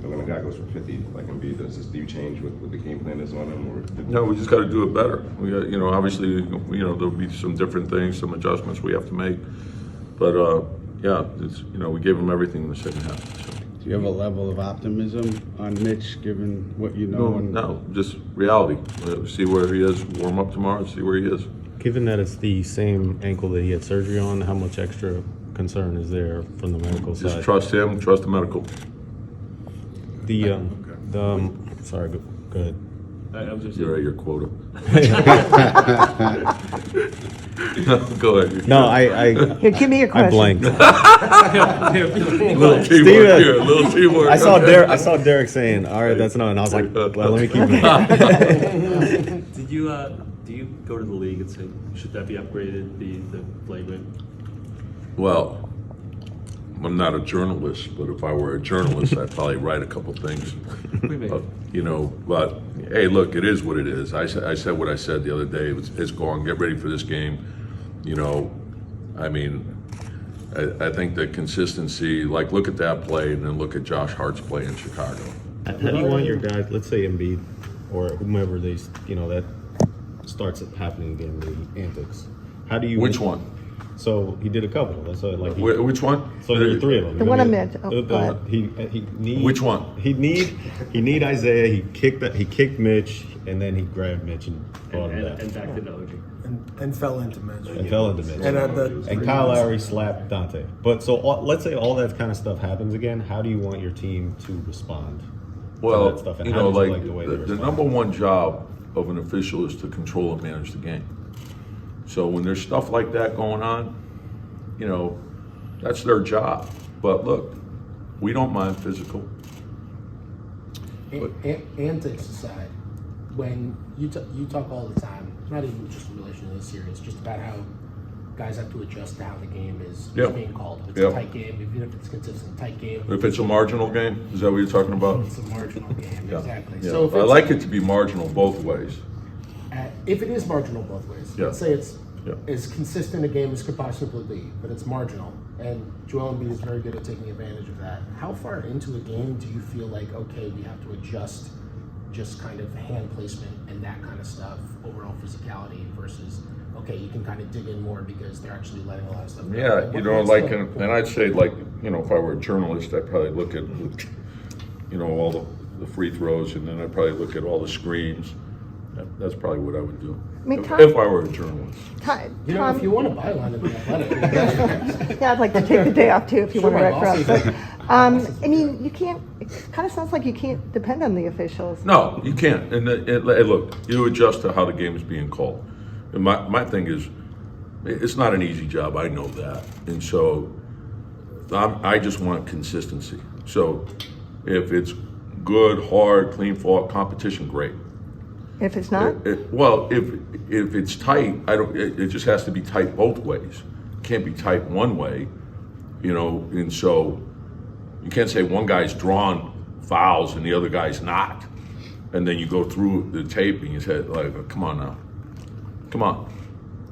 when a guy goes for 50, like Embiid, do you change what the game plan is on him? Or No, we just got to do it better. We got, obviously, there'll be some different things, some adjustments we have to make. But yeah, we gave him everything in the second half. So. Do you have a level of optimism on Mitch, given what you know? No, just reality. See where he is. Warm up tomorrow. See where he is. Given that it's the same ankle that he had surgery on, how much extra concern is there from the medical side? Just trust him. Trust the medical. Sorry, go ahead. I was just You're at your quota. No, go ahead. No, I Here, give me your question. I blanked. Little teamwork here. Little teamwork. I saw Derek saying, "All right, that's no," and I was like, "Well, let me keep it." Did you do you go to the league and say should that be upgraded? The flagrant. Well, I'm not a journalist, but if I were a journalist, I'd probably write a couple things. But hey, look, it is what it is. I said what I said the other day. It's gone. Get ready for this game. I mean, I think the consistency, like look at that play and then look at Josh Hart's play in Chicago. How do you want your guys, let's say Embiid or whomever that starts happening again, the antics? How do you? Which one? So he did a couple. That's like which one? So there were three of them. The one I meant. He need. Which one? He need Isaiah. He kicked Mitch, and then he grabbed Mitch and brought him back. And back to Doge. And fell into Mitch. And Kyle Lowry slapped Donte. But so let's say all that kind of stuff happens again. How do you want your team to respond to that stuff? And how do you like the way they the respond? number one job of an official is to control and manage the game. So when there's stuff like that going on, that's their job. But look, we don't mind physical. Antics aside, when you talk all the time, not even just in relation to this series, just about how guys have to adjust to how the game is being called. If it's a tight game, even if it's consistent, tight game. If it's a marginal game, is that what you're talking about? It's a marginal game, exactly. Yeah. So if I like it to be marginal both ways. If it is marginal both ways, let's say it's as consistent a game as could possibly be, but it's marginal, and Joel Embiid is very good at taking advantage of that. How far into a game do you feel like, okay, we have to adjust just kind of hand placement and that kind of stuff, overall physicality versus, okay, you can kind of dig in more because they're actually letting a lot of stuff go. Yeah, and I'd say if I were a journalist, I'd probably look at, all the free throws, and then I'd probably look at all the screens. That's probably what I would do if I were a journalist. Tom, if you want to byline in the Athletic, yeah, I'd like to take the day off too if you want to write for us. But, I mean, you can't. It kind of sounds like you can't depend on the officials. No, you can't. And look, you adjust to how the game is being called. And my thing is, it's not an easy job. I know that, and so I just want consistency. So if it's good, hard, clean fought competition, great. If it's not? If it's tight, it just has to be tight both ways. It can't be tight one way, and so you can't say one guy's drawn fouls and the other guy's not. And then you go through the tape and you say, like, come on now. Come on.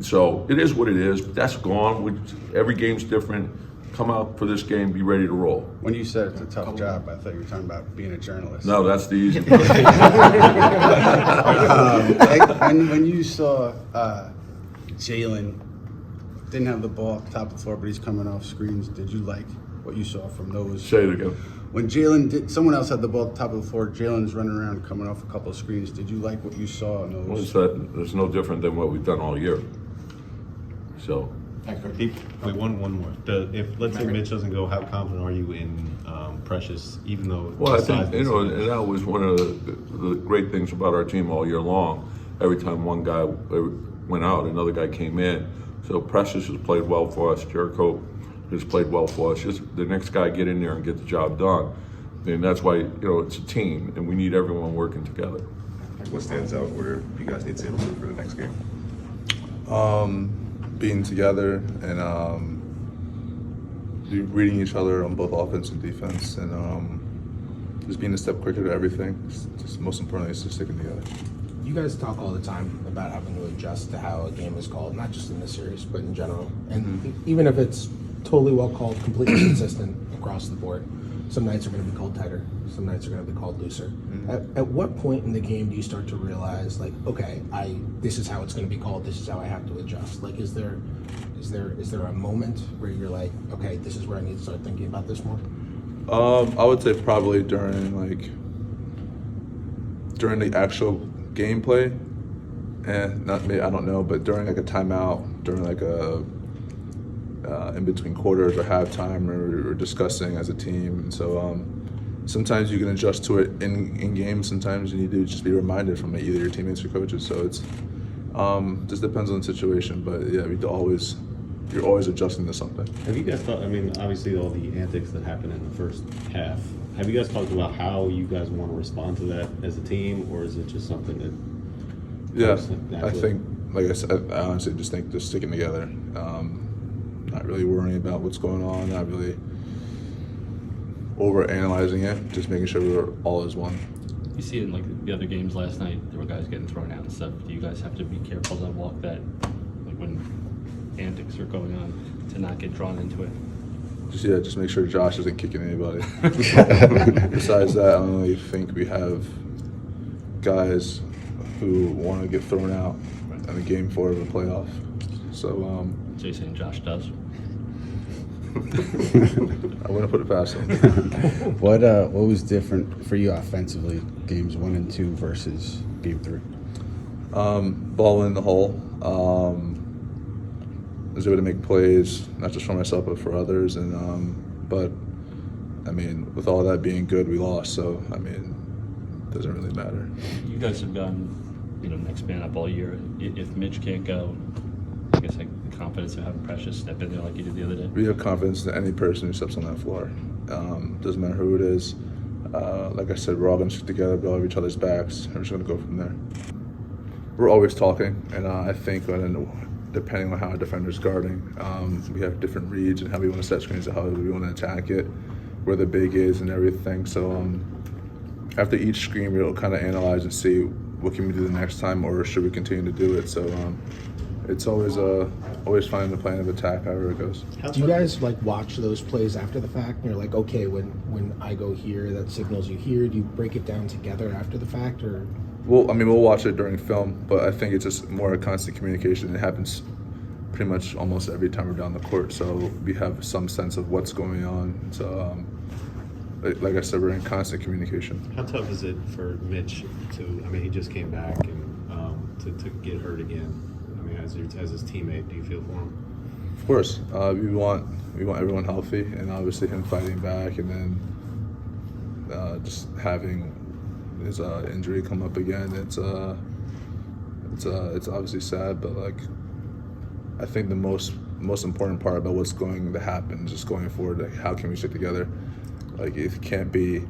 So it is what it is, but that's gone. Every game's different. Come out for this game, be ready to roll. When you said it's a tough job, I thought you were talking about being a journalist. No, that's the easy part. When you saw Jalen didn't have the ball at the top of the floor, but he's coming off screens, did you like what you saw from those? Say it again. When someone else had the ball at the top of the floor, Jalen's running around coming off a couple of screens. Did you like what you saw in those? It's no different than what we've done all year. So. Wait, one more. If let's say Mitch doesn't go, how confident are you in Precious? Even though I think and that was one of the great things about our team all year long. Every time one guy went out, another guy came in. So Precious has played well for us. Jericho has played well for us. Just the next guy get in there and get the job done, and that's why it's a team, and we need everyone working together. What stands out where you guys need to improve for the next game? Being together and reading each other on both offense and defense, and just being a step quicker to everything. Just most importantly, is just sticking together. you guys talk all the time about having to adjust to how a game is called, not just in this series, but in general. And even if it's totally well called, completely consistent across the board, some nights are going to be called tighter, some nights are going to be called looser. At what point in the game do you start to realize, like, okay, this is how it's going to be called, this is how I have to adjust? Like, is there a moment where you're like, okay, this is where I need to start thinking about this more? I would say probably during the actual gameplay, not me, I don't know, but during like a timeout, during like a in between quarters or halftime, or discussing as a team. And so sometimes you can adjust to it in game. Sometimes you need to just be reminded from either your teammates or coaches. So it's just depends on the situation. But yeah, you're always adjusting to something. Have you guys thought, I mean, obviously all the antics that happened in the first half, have you guys talked about how you guys want to respond to that as a team, or is it just something that... Yeah, I think, like I said, I honestly just think just sticking together. Not really worrying about what's going on, not really over-analyzing it, just making sure we're all as one. You see it in like the other games last night, there were guys getting thrown out and stuff. Do you guys have to be careful to walk that, like when antics are going on, to not get drawn into it? Just make sure Josh isn't kicking anybody. Besides that, I don't really think we have guys who want to get thrown out in a game 4 of a playoff. So you're saying Josh does? I wouldn't put it past him. What was different for you offensively, games 1 and 2 versus game 3? Ball in the hole. I was able to make plays, not just for myself but for others. And but I mean, with all that being good, we lost. So I mean, it doesn't really matter. You guys have gone, next man up all year. If Mitch can't go, I guess like the confidence of having Precious step in there like you did the other day. We have confidence in any person who steps on that floor. Doesn't matter who it is. Like I said, we're all going to stick together, go over each other's backs. We're just going to go from there. We're always talking, and I think depending on how a defender's guarding, we have different reads and how we want to set screens and how we want to attack it, where the big is and everything. So after each screen, we'll kind of analyze and see what can we do the next time, or should we continue to do it. So it's always finding the plan of attack, however it goes. Do you guys like watch those plays after the fact? And you're like, okay, when I go here, that signals you here. Do you break it down together after the fact, or? Well, I mean, we'll watch it during film, but I think it's just more a constant communication. It happens pretty much almost every time we're down the court, so we have some sense of what's going on. So, like I said, we're in constant communication. How tough is it for Mitch he just came back and to get hurt again? I mean, as his teammate, do you feel for him? Of course, we want everyone healthy, and obviously him fighting back, and then just having his injury come up again. It's obviously sad, but like I think the most important part about what's going to happen is just going forward. Like, how can we stick together? Like, it can't be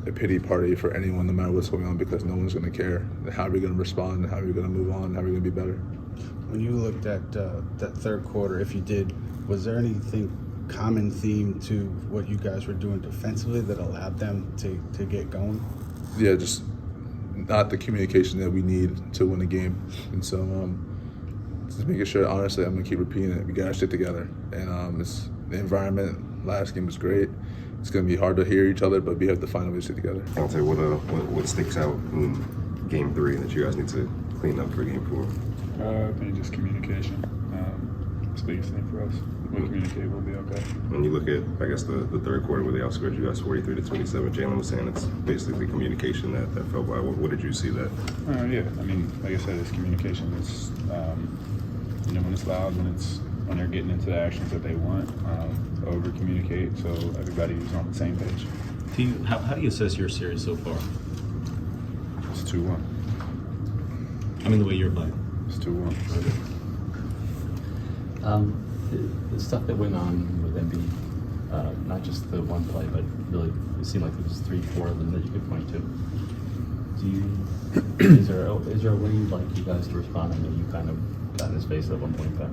a pity party for anyone, no matter what's going on, because no one's going to care. How are we going to respond? How are we going to move on? How are we going to be better? When you looked at that third quarter, if you did, was there anything common theme to what you guys were doing defensively that allowed them to get going? Yeah, just not the communication that we need to win a game. And so just making sure, honestly, I'm going to keep repeating it. We got to stick together. And the environment last game was great. It's going to be hard to hear each other, but we have to find a way to stick together. Donte, what sticks out in game 3 that you guys need to clean up for game 4? I think just communication. It's the biggest thing for us. We communicate, we'll be okay. When you look at, I guess, the third quarter where they outscored you guys 43-27, Jalen was saying it's basically communication that fell by. What did you see that? Yeah, I mean, like I said, it's communication. It's when it's loud, when they're getting into the actions that they want, over communicate so everybody is on the same page. How do you assess your series so far? It's 2-1. I mean, the way you're playing. It's 2-1. The stuff that went on with Emmy, not just the one play, but really it seemed like there was 3-4 of them that you could point to. Is there a way you'd like you guys to respond? I know you kind of got in his face at one point back.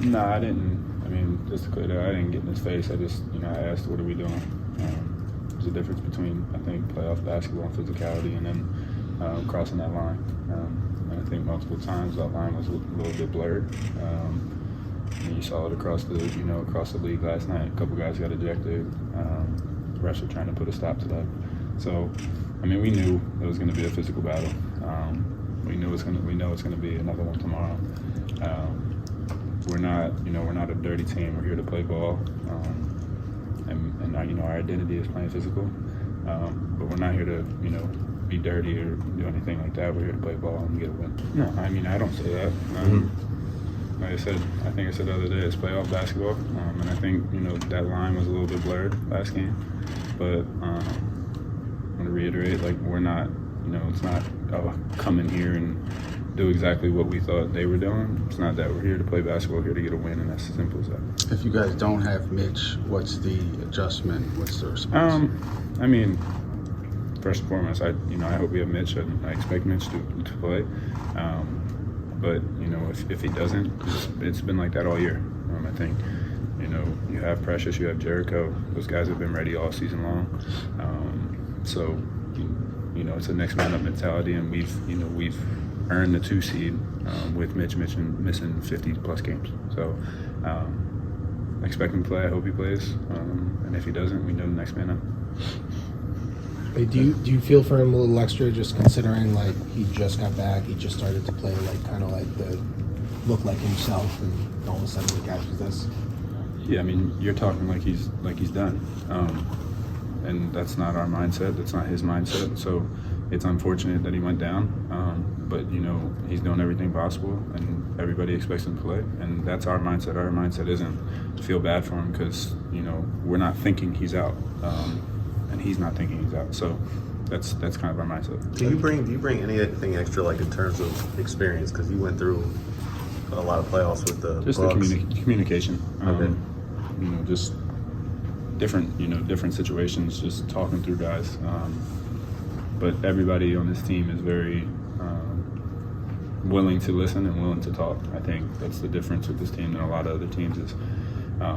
No, I didn't. I mean, just to clear that, I didn't get in his face. I just, I asked, what are we doing? There's a difference between, I think, playoff basketball and physicality, and then crossing that line. And I think multiple times that line was a little bit blurred. And you saw it across the league last night. A couple guys got ejected. the refs are trying to put a stop to that. So, I mean, we knew it was going to be a physical battle. We know it's going to be another one tomorrow. We're not a dirty team. We're here to play ball, and our identity is playing physical. But we're not here to be dirty or do anything like that. We're here to play ball and get a win. No, I mean, I don't say that. Like I said, I think I said the other day, it's playoff basketball, and I think that line was a little bit blurred last game. But I want to reiterate, like, we're not, it's not come in here and do exactly what we thought they were doing. It's not that. We're here to play basketball, here to get a win, and that's as simple as that. If you guys don't have Mitch, what's the adjustment? What's the response? I mean, first and foremost, I hope we have Mitch. I expect Mitch to play. But if he doesn't, it's been like that all year. I think you have Precious, you have Jericho. Those guys have been ready all season long. So it's a next man up mentality, and we've earned the 2 seed with Mitch missing 50 plus games. So I expect him to play. I hope he plays. And if he doesn't, we know the next man up. Hey, do you feel for him a little extra, just considering like he just got back, he just started to play, like kind of like look like himself, and all of a sudden the guys with this? Yeah, I mean, you're talking like he's done, and that's not our mindset. That's not his mindset. So it's unfortunate that he went down, but he's doing everything possible, and everybody expects him to play, and that's our mindset. Our mindset isn't to feel bad for him because we're not thinking he's out. And he's not thinking he's out. So that's kind of our mindset. Do you bring anything extra, like in terms of experience? Because you went through a lot of playoffs with the just Bucks. The communication. Okay. Just different situations, just talking through guys. But everybody on this team is very willing to listen and willing to talk. I think that's the difference with this team and a lot of other teams is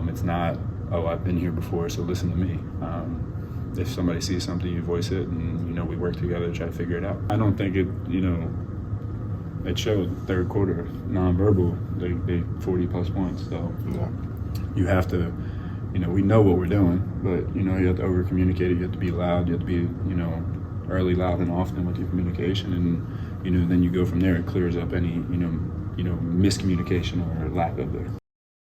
it's not, I've been here before, so listen to me. If somebody sees something, you voice it, and we work together to try to figure it out. I don't think it, it showed third quarter nonverbal. They 40 plus points. So you have to, we know what we're doing, but you have to over communicate it. You have to be loud. You have to be, early, loud, and often with your communication, and then you go from there. It clears up any miscommunication or lack of it.